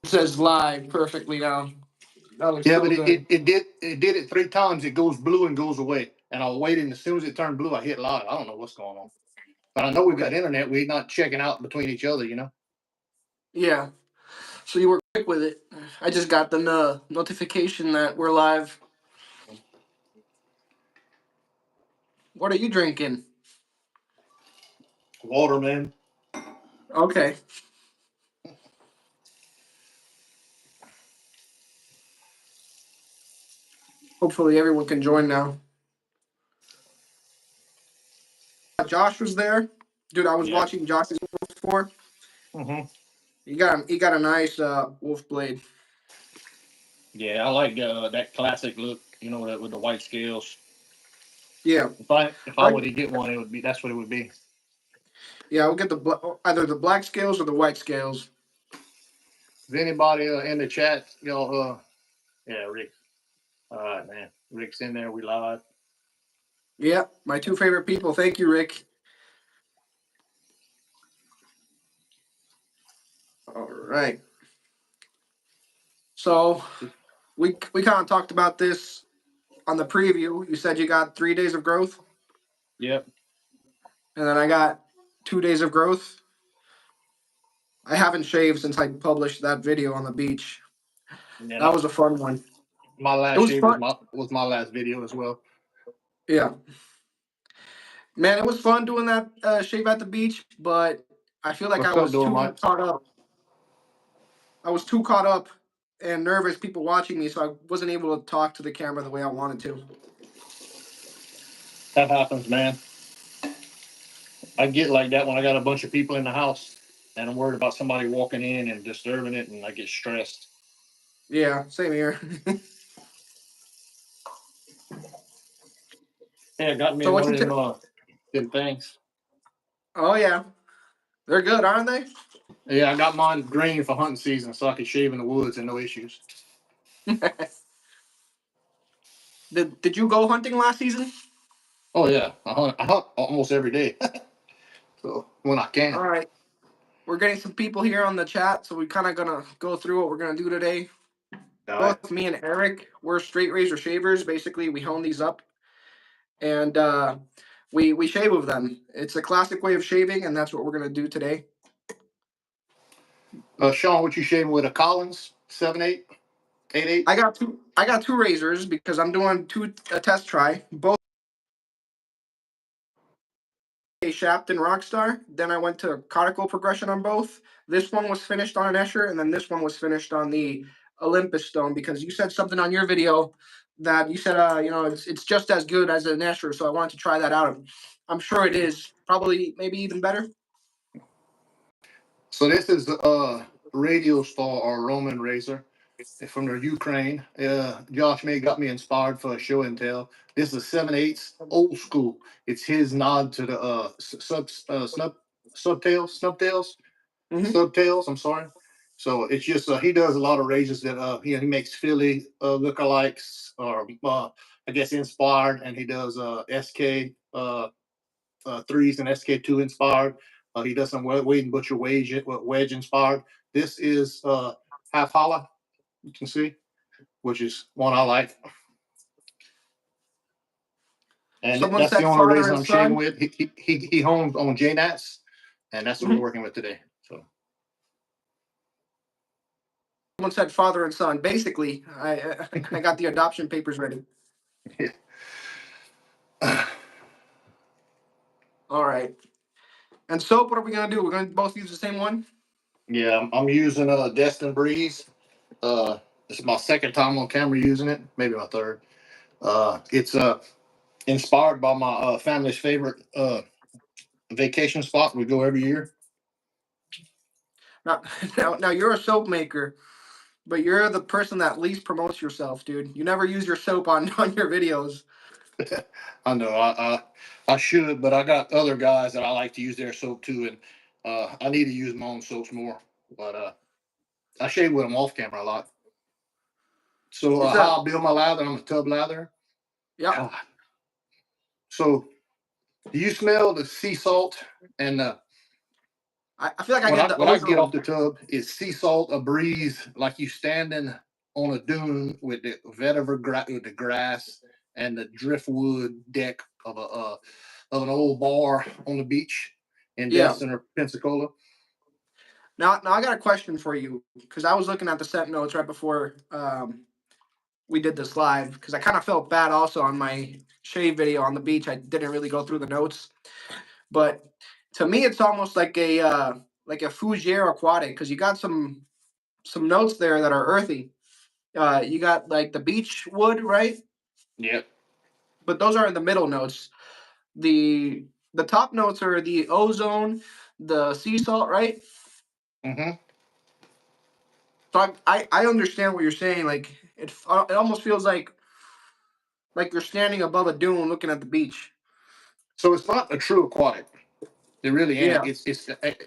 says live perfectly now. That looks Yeah, so but good. it did it 3 times. It goes blue and goes away. And I waited, and as soon as it turned blue, I hit live. I don't know what's going on. But I know we've got Okay. internet. We're not checking out between each other, you know? Yeah. So you were quick with it. I just got the notification that we're live. What are you drinking? Water, man. Okay. Hopefully everyone can join now. Josh was there. Dude, I was Yeah. watching Josh's before. Hmm. He got a nice wolf blade. Yeah, I like that classic look, you know, that with the white scales. Yeah. If I I were to get one, it would be that's what it would be. yeah, I'll get either the black scales or the white scales. Is anybody in the chat, yeah, Rick. All right, man. Rick's in there. We live. Yeah, my two favorite people. Thank you, Rick. All right. So we kind of talked about this on the preview. You said you got 3 days of growth, Yep. and then I got 2 days of growth. I haven't shaved since I published that video on the beach. And then That was a fun one. my It last was shave fun. was my last video as well. Yeah, man, it was fun doing that shave at the beach, but I feel like I What's up, was too Mike? caught up. I was too caught up and nervous, people watching me, so I wasn't able to talk to the camera the way I wanted to. That happens, man. I get like that when I got a bunch of people in the house and I'm worried about somebody walking in and disturbing it, and I get stressed. Yeah, same here. Yeah, got me So in what one you? of them things. Oh yeah, they're good, aren't they? Yeah, I got mine green for hunting season, so I can shave in the woods and no issues. Did you go hunting last season? Oh yeah, I hunt almost every day, so when I All can. right, we're getting some people here on the chat, so we kind of gonna go through what we're gonna do today. All right. Both me and Eric, we're straight razor shavers. Basically, we hone these up and we shave with them. It's a classic way of shaving, and that's what we're gonna do today. Sean, what you shaving with, a Collins 7/8, 8/8? I got two razors because I'm doing a test try. Both a Shapton Rockstar. Then I went to conical progression on both. This one was finished on an Escher, and then this one was finished on the Olympus Stone because you said something on your video that you said, it's just as good as an Escher, so I wanted to try that out. I'm sure it is. Probably, maybe even better. So this is Radio Star or Roman Razor from the Ukraine. Josh May got me inspired for a show and tell. This is 7/8 old school. It's his nod to the Mm-hmm. subtails. I'm sorry. So it's just he does a lot of razors that he makes Philly lookalikes, or I guess inspired, and he does SK threes and SK2 inspired. He does some Wade and Butcher wedge inspired. This is half hollow, you can see, which is one I like. And Someone that's the said only father reason and I'm shaving son. with. He hones on JNATs, and that's what we're Mm-hmm. working with today. So Someone said father and son. Basically, I got the adoption papers ready. All right. And soap, what are we gonna do? We're gonna both use the same one? yeah, I'm using Destin Breeze. This is my second time on camera using it, maybe my third. It's inspired by my family's favorite vacation spot we go every year. Now, now you're a soap maker, but you're the person that least promotes yourself, dude. You never use your soap on, on your videos. I know I should, but I got other guys that I like to use their soap too, and I need to use my own soaps more. But I shave with them off camera a lot. So Is that how I build my lather? I'm a tub lather. yep. God. So do you smell the sea salt and I feel like I When get I the when I get off ozone. the tub, it's sea salt, a breeze, like you standing on a dune with the vetiver with the grass and the driftwood deck of an old bar on the beach in Yeah. Destin or Pensacola. Now I got a question for you because I was looking at the set notes right before we did this live because I kind of felt bad also on my shave video on the beach. I didn't really go through the notes, but to me it's almost like a fougere aquatic because you got some notes there that are earthy. You got like the beach wood, right? Yep. But those are in the middle notes. The the top notes are the ozone, the sea salt, right? Mm-hmm. So I understand what you're saying. Like it almost feels like you're standing above a dune looking at the beach. So it's not a true aquatic. It really ain't. Yeah,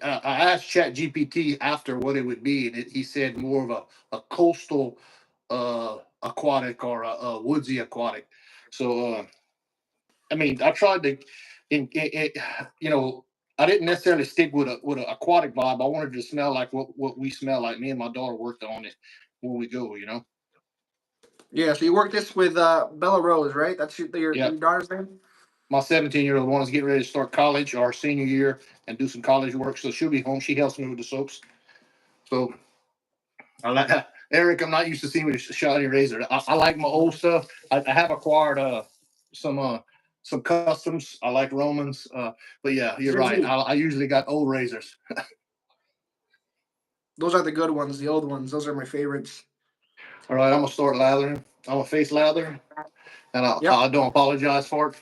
I asked Chat GPT after what it would be, and he said more of a coastal aquatic or a woodsy aquatic. So I mean, I tried to, you know, I didn't necessarily stick with an aquatic vibe. I wanted to smell like what we smell like. Me and my daughter worked on it when we go. yeah. So you work this with Bella Rose, right? That's Yeah. your daughter's name. My 17-year-old one is getting ready to start college, our senior year, and do some college work. So she'll be home. She helps me with the soaps. So I like Eric. I'm not used to seeing with a shiny razor. I like my old stuff. I have acquired some uh some customs. I like Romans. But yeah, you're Me right. too. I usually got old razors. Those are the good ones. The old ones. Those are my favorites. All right, I'm gonna start lathering. I'm gonna face lather, and Yep. I don't apologize for it.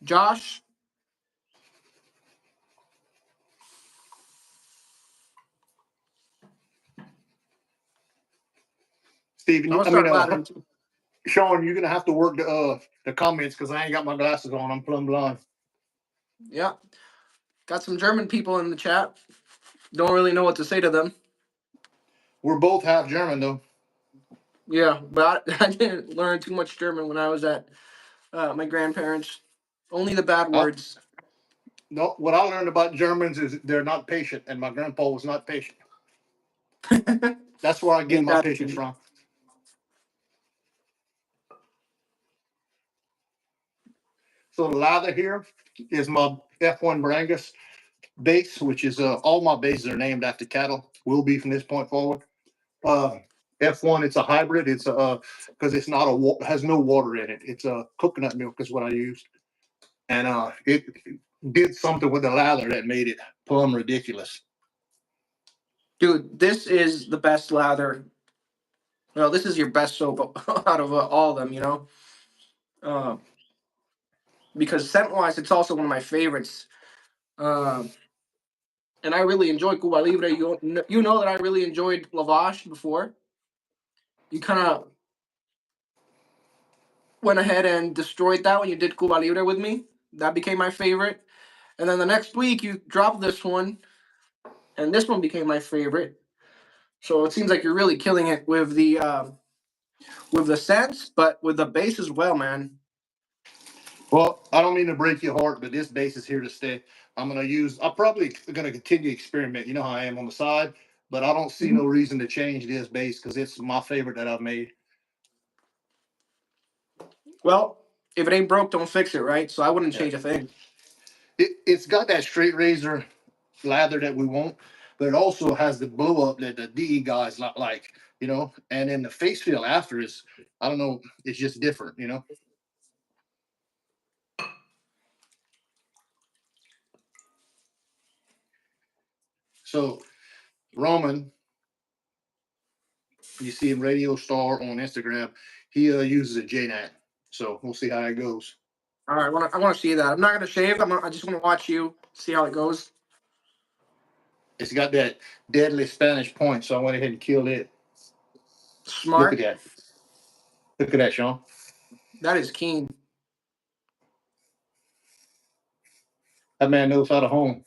Josh, Steven, I'm gonna I mean, start laddering too. Sean, you're gonna have to work the comments because I ain't got my glasses on. I'm plumb blind. Yeah. Got some German people in the chat. Don't really know what to say to them. We're both half German though. Yeah, but I didn't learn too much German when I was at my grandparents. Only the bad Uh, words. no, what I learned about Germans is they're not patient, and my grandpa was not patient. That's where I get Ain't my that patience true? from. So the lather here is my F1 Brangus base, which is all my bases are named after cattle. Will be from this point forward. Uh, F1, it's a hybrid. It's a because it's not has no water in it. It's a coconut milk is what I used, and it did something with the lather that made it plumb ridiculous. Dude, this is the best lather. Well, this is your best soap out of all of them, you know? Uh, because scent wise, it's also one of my favorites. Um, and I really enjoy Cuba Libre. You know that I really enjoyed Lavash before. You kind of went ahead and destroyed that when you did Cuba Libre with me. That became my favorite. And then the next week, you dropped this one, and this one became my favorite. So it seems like you're really killing it with the scents, but with the bass as well, man. Well, I don't mean to break your heart, but this base is here to stay. I'm probably going to continue to experiment. You know how I am on the side, but I don't see no Mhm. reason to change this base because it's my favorite that I've made. Well, if it ain't broke, don't fix it, right? So I wouldn't Yeah. change a thing. It's got that straight razor lather that we want, but it also has the blow up that the DE guys like, and then the face feel after is, I don't know, it's just different. So Roman, you see him Radio Star on Instagram, he uses a JNAT. So we'll see how that goes. All right, I want to see that. I'm not gonna shave. I just want to watch you see how it goes. It's got that deadly Spanish point, so I went ahead and killed it. Look at Smart. that. Look at that, Sean. That is keen. That man knows how to home.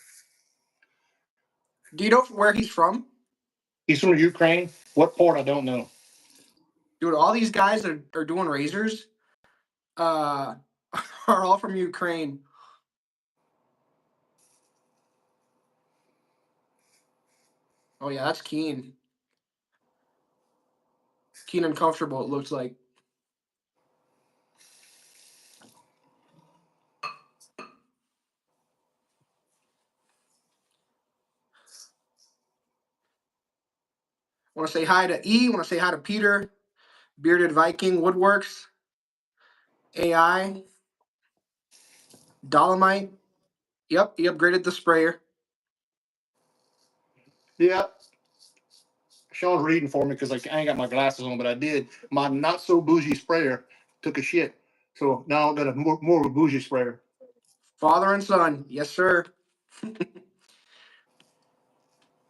Do you know where he's from? He's from Ukraine. What part I don't know. Dude, all these guys that are doing razors uh, are all from Ukraine. Oh yeah, that's keen. Keen and comfortable. It looks like. Want to say hi to E. Want to say hi to Peter, Bearded Viking Woodworks, AI, Dolomite. Yep, he upgraded the sprayer. Yeah. Sean's reading for me because I ain't got my glasses on, but I did. My not so bougie sprayer took a shit. So now I've got a more of a bougie sprayer. Father and son. Yes, sir.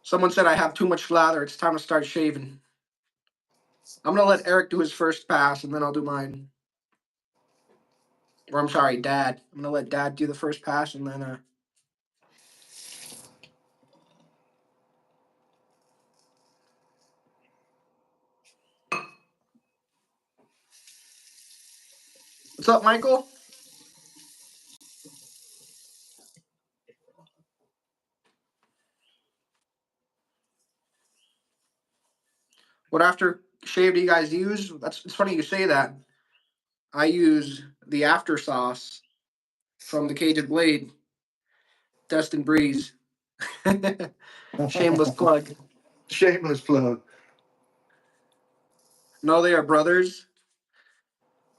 Someone said I have too much lather. It's time to start shaving. I'm gonna let Eric do his first pass, and then I'll do mine. Or I'm sorry, Dad. I'm gonna let Dad do the first pass, and then what's up, Michael? What aftershave do you guys use? It's funny you say that. I use the after sauce from the Cajun Blade, Dustin Breeze. Shameless plug. Shameless plug. No, they are brothers.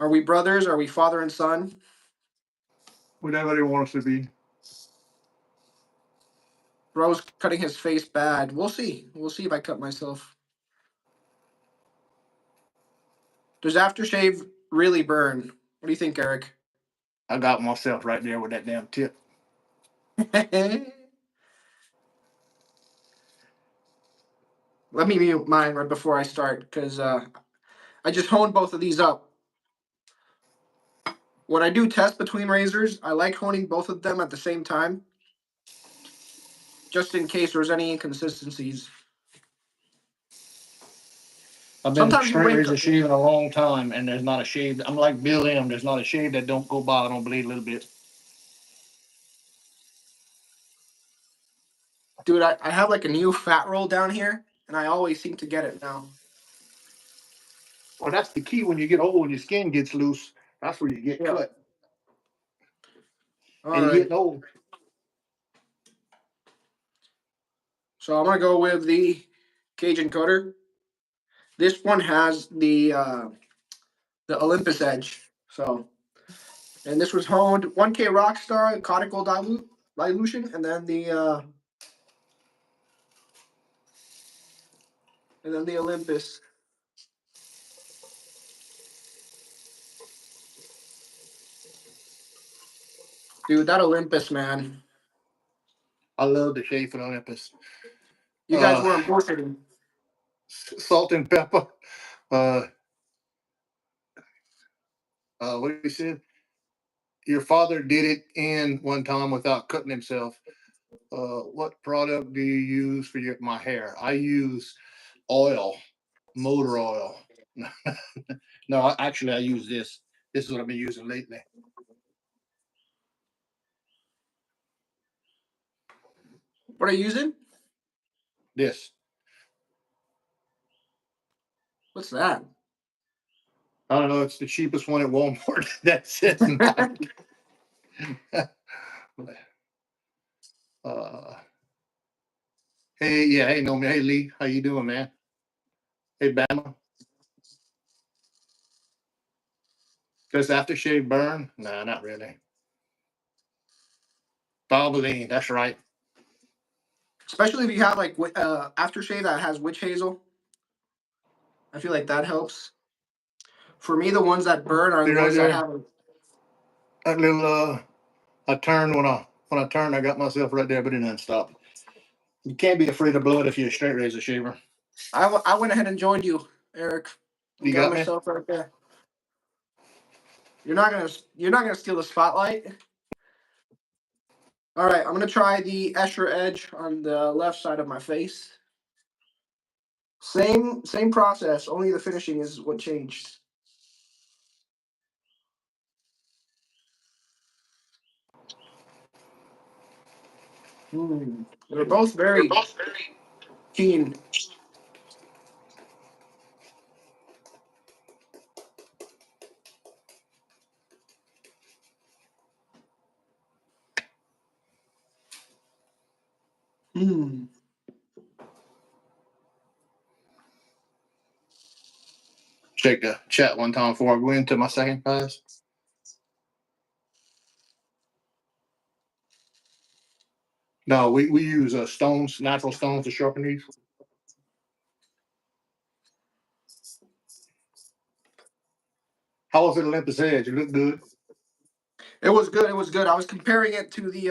Are we brothers? Are we father and son? Whatever they want us to be. Bro's cutting his face bad. We'll see. We'll see if I cut myself. Does aftershave really burn? What do you think, Eric? I got myself right there with that damn tip. Let me mute mine right before I start because I just honed both of these up. When I do test between razors, I like honing both of them at the same time, just in case there's any inconsistencies. I've been Sometimes you straight wake razor up, shaving a long time, and there's not a shave. I'm like Bill M. There's not a shave that don't go by. I don't bleed a little bit. dude. I have like a new fat roll down here, and I always seem to get it now. Well, that's the key when you get old and your skin gets loose. That's where you get Yeah. cut. All And you're right. getting old. So I'm gonna go with the Cajun coater. This one has the Olympus edge. So, and this was honed 1K Rockstar conical dilution, and then the Olympus. Dude, that Olympus, man. I love the shave for Olympus. You guys weren't bullshitting. Salt and pepper. Uh, what he said? Your father did it in one time without cutting himself. What product do you use for my hair? I use oil, motor oil. No, actually, I use this. This is what I've been using lately. What are you using? This. What's that? I don't know. It's the cheapest one at Walmart. That's it. uh, hey, yeah, hey, no, hey, Lee, how you doing, man? Hey, Bama. Does aftershave burn? Nah, not really. Valvoline, that's right. Especially if you have like aftershave that has witch hazel. I feel like that helps. For me, the ones that burn are See the right ones that there, have. that little I turned when I turned, I got myself right there, but it didn't stop. You can't be afraid of blood if you're a straight razor shaver. I went ahead and joined you, Eric. You Got got me? myself right there. You're not gonna steal the spotlight. All right, I'm gonna try the Escher Edge on the left side of my face. Same process. Only the finishing is what changed. They're both very keen. Hmm. Check the chat one time before I go into my second pass. No, we use stones, natural stones to sharpen these. How was it Olympus Edge? It looked good. It was good. It was good. I was comparing it to the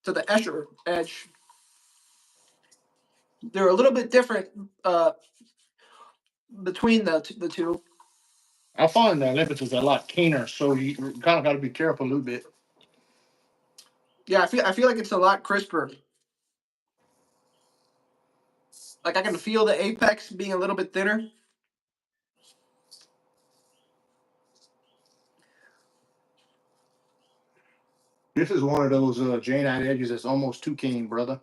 Escher Edge. They're a little bit different between the two. I find that Olympus is a lot keener, so you kind of got to be careful a little bit. Yeah, I feel like it's a lot crisper. Like I can feel the apex being a little bit thinner. This is one of those Janite edges that's almost too keen, brother.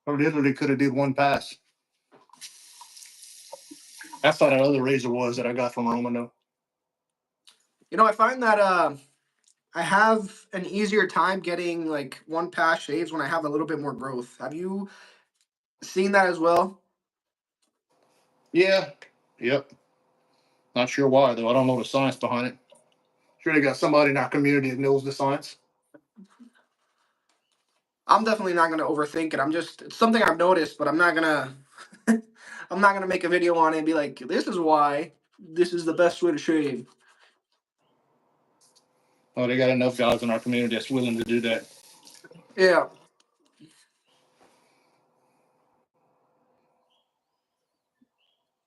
I literally could have did one pass. That's how that other razor was that I got from Roman, though. You know, I find that I have an easier time getting like one pass shaves when I have a little bit more growth. Have you seen that as well? Yeah. Yep. Not sure why, though. I don't know the science behind it. Sure, they got somebody in our community that knows the science. I'm definitely not gonna overthink it. It's something I've noticed, but I'm not gonna I'm not gonna make a video on it and be like, this is why this is the best way to shave. Oh, they got enough guys in our community that's willing to do that. Yeah.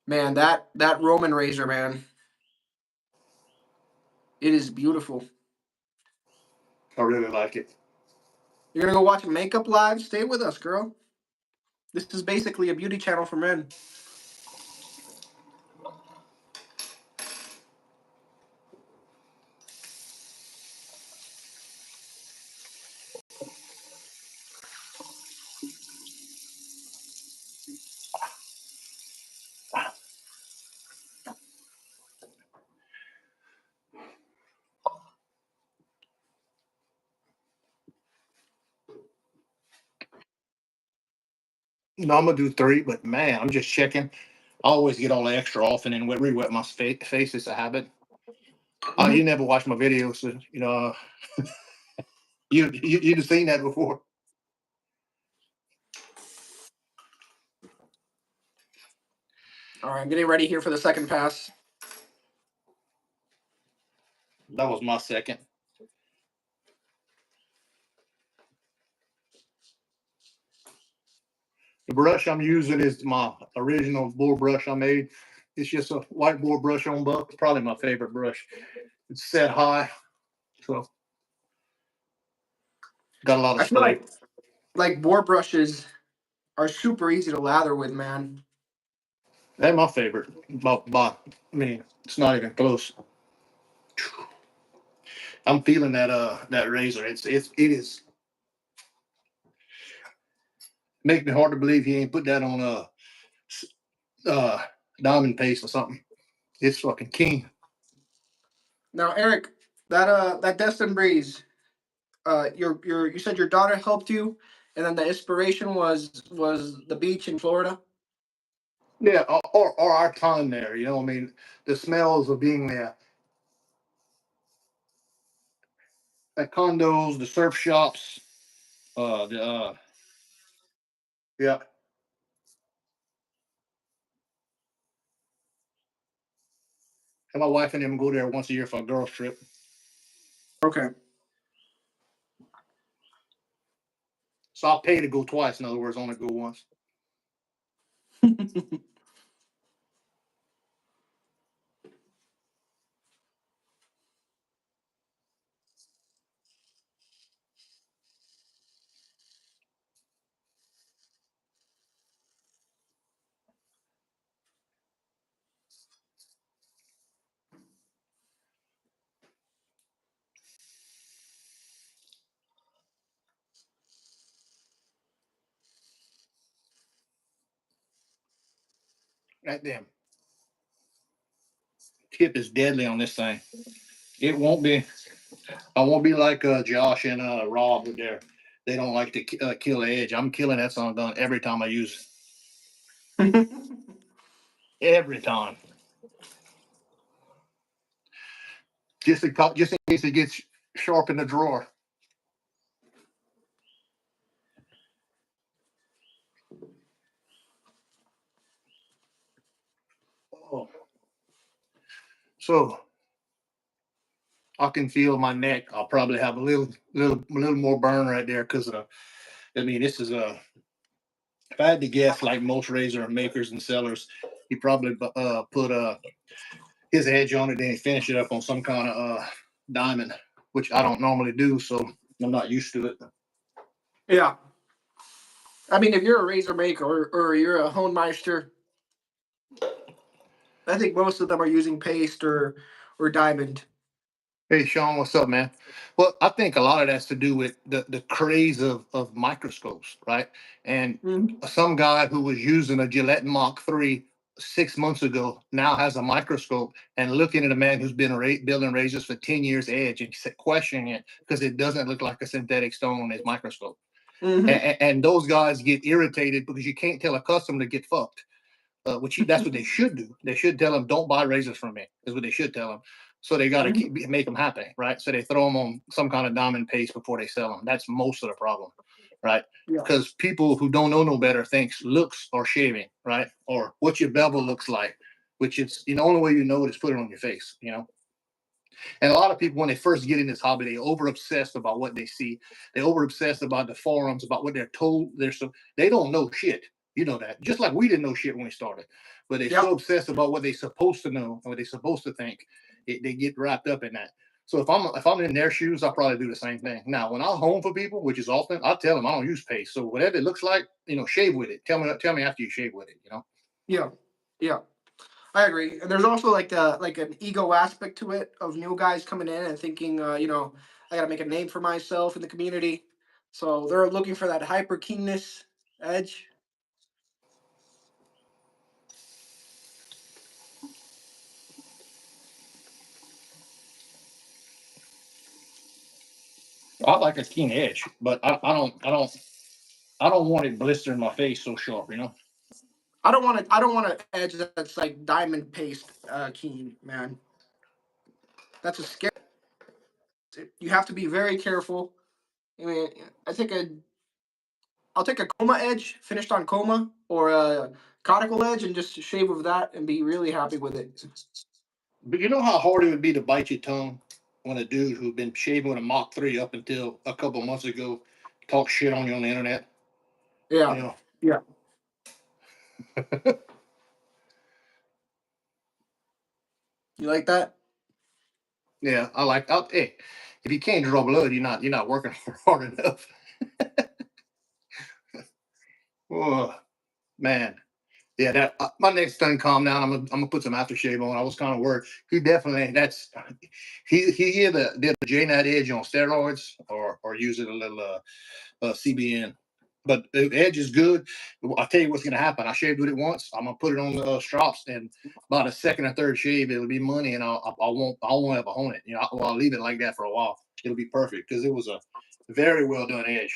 Man, that Roman razor, man, it is beautiful. I really like it. You're gonna go watch makeup live? Stay with us, girl. This is basically a beauty channel for men. No, I'm gonna do three, but man, I'm just checking. I always get all the extra off and then re-wet my face. It's a habit. You Hmm. never watch my videos, so you know you'd have seen that before. All right, I'm getting ready here for the second pass. That was my second. The brush I'm using is my original boar brush I made. It's just a white boar brush on buck. It's probably my favorite brush. It's set high, so got a lot of I feel spray. like boar brushes are super easy to lather with, man. That's my favorite. I mean, it's not even close. I'm feeling that razor. It is make me hard to believe he ain't put that on uh diamond paste or something. It's fucking king. Now, Eric, that Destin Breeze, you said your daughter helped you, and then the inspiration was the beach in Florida. Yeah, or our time there. You know, I mean, the smells of being there. At condos, the surf shops, the yeah. And my wife and them go there once a year for a girls trip. Okay. So I'll pay to go twice. In other words, only go once. That damn tip is deadly on this thing. It won't be. I won't be like Josh and Rob with their. They don't like to kill the edge. I'm killing that song done every time I use it. Every time. Just in case it gets sharp in the drawer. Oh. So I can feel my neck. I'll probably have a little more burn right there because I mean, this is a. If I had to guess, like most razor makers and sellers, he probably put his edge on it, then he finished it up on some kind of diamond, which I don't normally do, so I'm not used to it. Yeah. I mean, if you're a razor maker or you're a Hohenmeister, I think most of them are using paste or diamond. Hey Sean, what's up, man? Well, I think a lot of that's to do with the craze of microscopes, right? And Mhm. some guy who was using a Gillette Mach 3 6 months ago now has a microscope and looking at a man who's been building razors for 10 years edge and questioning it because it doesn't look like a synthetic stone on his microscope. Mm-hmm. And those guys get irritated because you can't tell a customer to get fucked. That's what they should do. They should tell them, "Don't buy razors from me." Is what they should tell them. So they got to make them happy, right? So they throw them on some kind of diamond paste before they sell them. That's most of the problem, right? Yeah. Because people who don't know no better thinks looks or shaving, right? Or what your bevel looks like, which is the only way you know it is put it on your face, you know. And a lot of people, when they first get in this hobby, they over obsessed about what they see. They over obsessed about the forums, about what they're told. They don't know shit. You know that. Just like we didn't know shit when we started, but they're so Yep. obsessed about what they're supposed to know and what they're supposed to think. They get wrapped up in that. So if I'm in their shoes, I'll probably do the same thing. Now, when I'm home for people, which is often, I tell them I don't use paste. So whatever it looks like, shave with it. Tell me after you shave with it. Yeah. Yeah. I agree. And there's also like an ego aspect to it of new guys coming in and thinking, I got to make a name for myself in the community. So they're looking for that hyper keenness edge. I like a keen edge, but I don't want it blistering my face so sharp. I don't want an edge that's like diamond paste keen, man. That's a scary. You have to be very careful. I mean, I think I'll take a coma edge finished on coma or a conical edge and just shave with that and be really happy with it. But you know how hard it would be to bite your tongue when a dude who'd been shaving with a Mach 3 up until a couple of months ago talks shit on you on the internet? You Yeah. know? Yeah. You like that? Yeah, hey, if you can't draw blood, you're not working hard enough. Oh man. Yeah, that my neck's done calm down. I'm gonna put some aftershave on. I was kind of worried. He definitely he either did the JNAT edge on steroids or using a little CBN. But the edge is good. I'll tell you what's going to happen. I shaved with it once. I'm going to put it on the strops, and about a second or third shave, it'll be money, and I won't have a hone it. I'll leave it like that for a while. It'll be perfect because it was a very well done edge.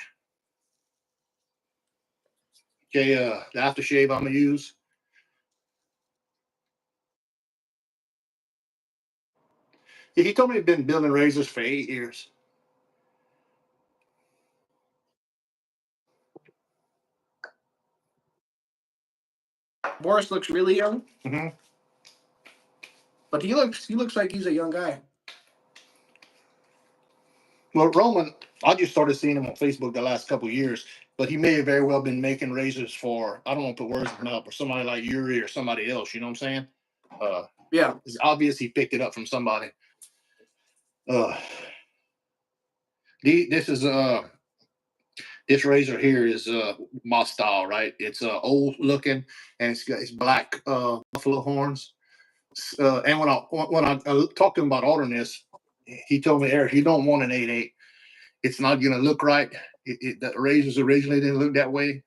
Okay, the aftershave I'm going to use. Yeah, he told me he'd been building razors for 8 years. Boris looks really young, Mm-hmm. but he looks like he's a young guy. Well, Roman, I just started seeing him on Facebook the last couple of years, but he may have very well been making razors for, I don't want to put words in his mouth, or somebody like Yuri or somebody else. You know what I'm saying? Uh, Yeah. it's obvious he picked it up from somebody. Uh, this is this razor here is my style, right? It's old looking and it's black buffalo horns. And when I talked to him about ordering this, he told me, Eric, you don't want an 8.8. It's not going to look right. The razors originally didn't look that way.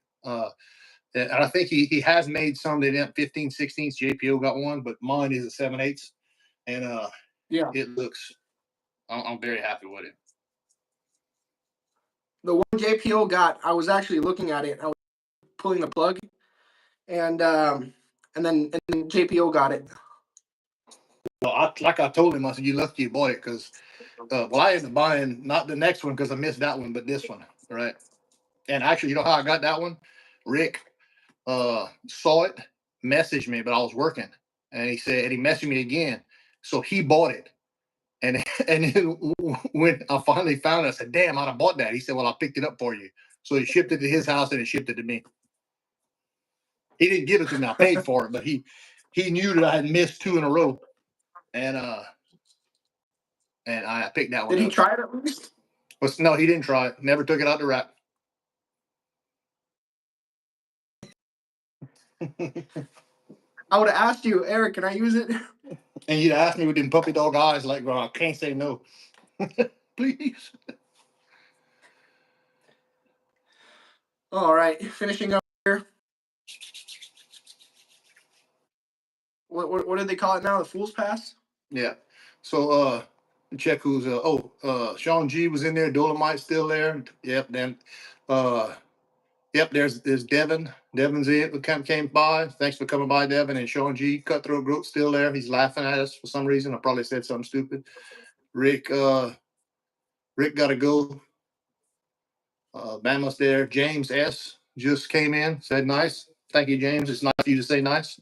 And I think he has made some that didn't 15, 16. JPO got one, but mine is a 7/8. And Yeah. it looks, I'm very happy with it. The one JPO got, I was actually looking at it. I was pulling the plug, and then JPO got it. Well, like I told him, I said, "You lucky you bought it," because well, I ended up buying not the next one because I missed that one, but this one, right? And actually, you know how I got that one? Rick saw it, messaged me, but I was working, and he said, and he messaged me again, so he bought it. And and then when I finally found it, I said, "Damn, I'd have bought that." He said, "Well, I picked it up for you." So he shipped it to his house and he shipped it to me. He didn't give it to me; I paid for it, but he knew that I had missed two in a row, and I picked that one Did he up. try it at least? But no, he didn't try it. Never took it out the wrap. I would have asked you, Eric, can I use it? And you'd ask me with them puppy dog eyes, like, "Well, I can't say no." Please. All right, finishing up here. What did they call it now? The Fool's Pass? Yeah. So check who's Sean G was in there, Dolomite still there. Yep, then yep, there's Devin. Devin's it came by. Thanks for coming by, Devin. And Sean G, Cutthroat Group still there. He's laughing at us for some reason. I probably said something stupid. Rick gotta go. Bama's there. James S just came in, said nice. Thank you, James. It's nice for you to say nice.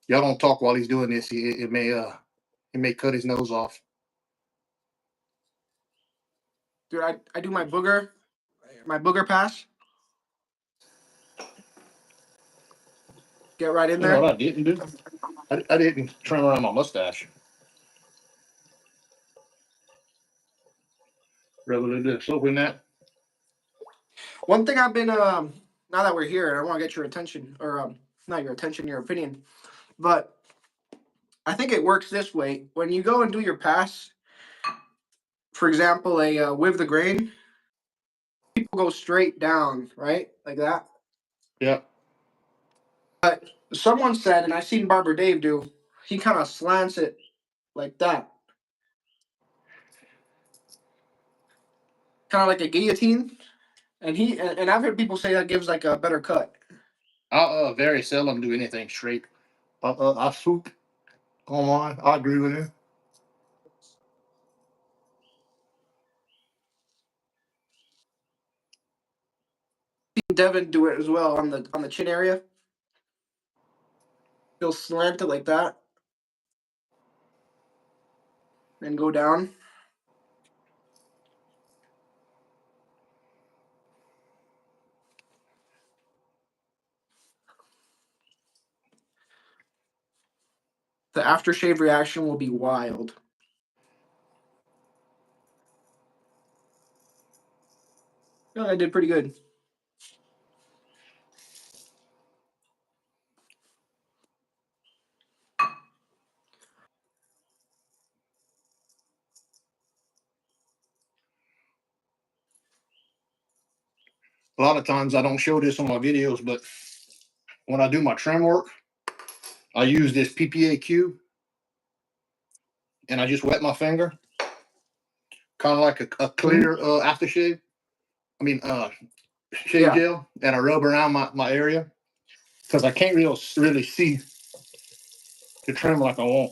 Y'all don't talk while he's doing this. It may cut his nose off. Dude, I do my booger pass. Get right in You know there. what I didn't do? I didn't trim around my mustache. Rather than soap in that. One thing I've been now that we're here, I want to get your attention, or not your attention, your opinion, but I think it works this way. When you go and do your pass, for example, a with the grain, people go straight down, right, like that. Yeah. But someone said, and I seen Barber Dave do, he kind of slants it like that, kind of like a guillotine. And I've heard people say that gives like a better cut. I very seldom do anything straight. I swoop online. I agree with you. Devin do it as well on the chin area. He'll slant it like that and go down. The aftershave reaction will be wild. Yeah, I did pretty good. A lot of times I don't show this on my videos, but when I do my trim work, I use this PPA cube and I just wet my finger, kind of like a clear aftershave. I mean, shave Yeah, gel, and I rub around my area because I can't really see the trim like I want.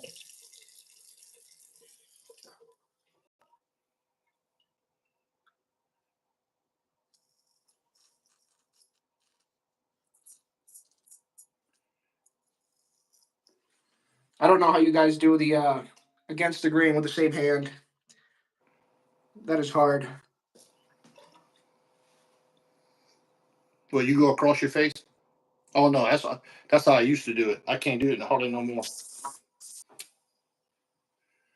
I don't know how you guys do the against the grain with the same hand. That is hard. Well, you go across your face. Oh no, that's how I used to do it. I can't do it hardly no more.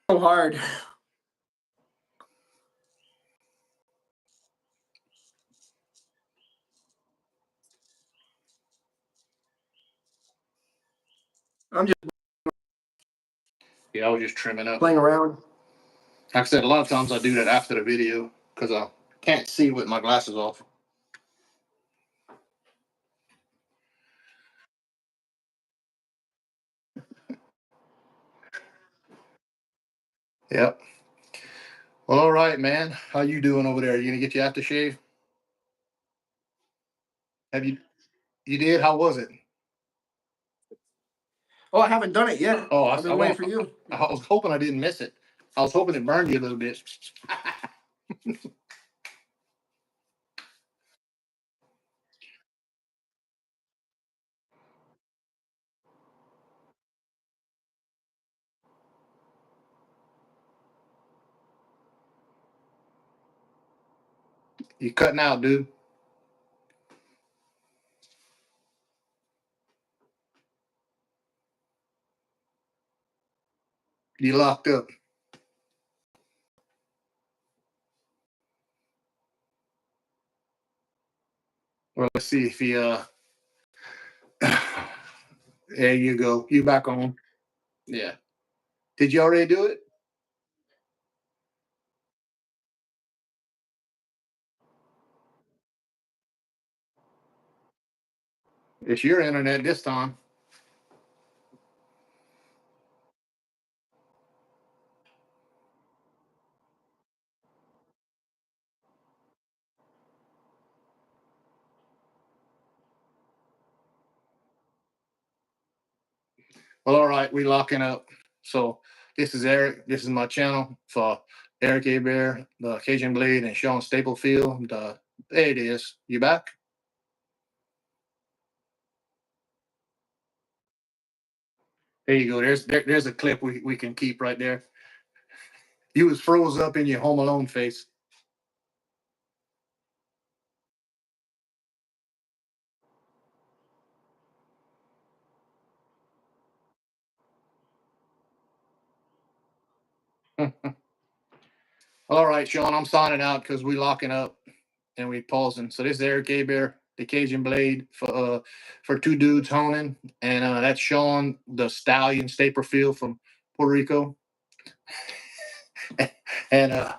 So hard. I'm just Yeah, I was just trimming up. playing around. Like I said, a lot of times I do that after the video because Can't see with my glasses off. Yep. Well, all right, man. How you doing over there? You gonna get your aftershave? Have you? You did? How was it? Oh, I haven't done it yet. Oh, I've I been waiting want. for you. I was hoping I didn't miss it. I was hoping it burned you a little bit. You cutting out, dude. You locked up. Well, let's see if he. There you go. You back on? Yeah. Did you already do it? It's your internet this time. Well, all right, we locking up. So this is Eric. This is my channel for Eric Bear, the Cajun Blade, and Sean Stapelfeld. There it is. You back? There you go. There's a clip we can keep right there. You was froze up in your Home Alone face. All right, Sean, I'm signing out because we locking up and we pausing. So this is Eric Bear, the Cajun Blade for two dudes honing, and that's Sean the Stallion Staplefield from Puerto Rico. And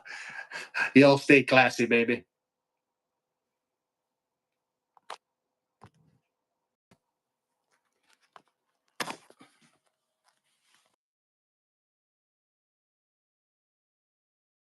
y'all stay classy, baby.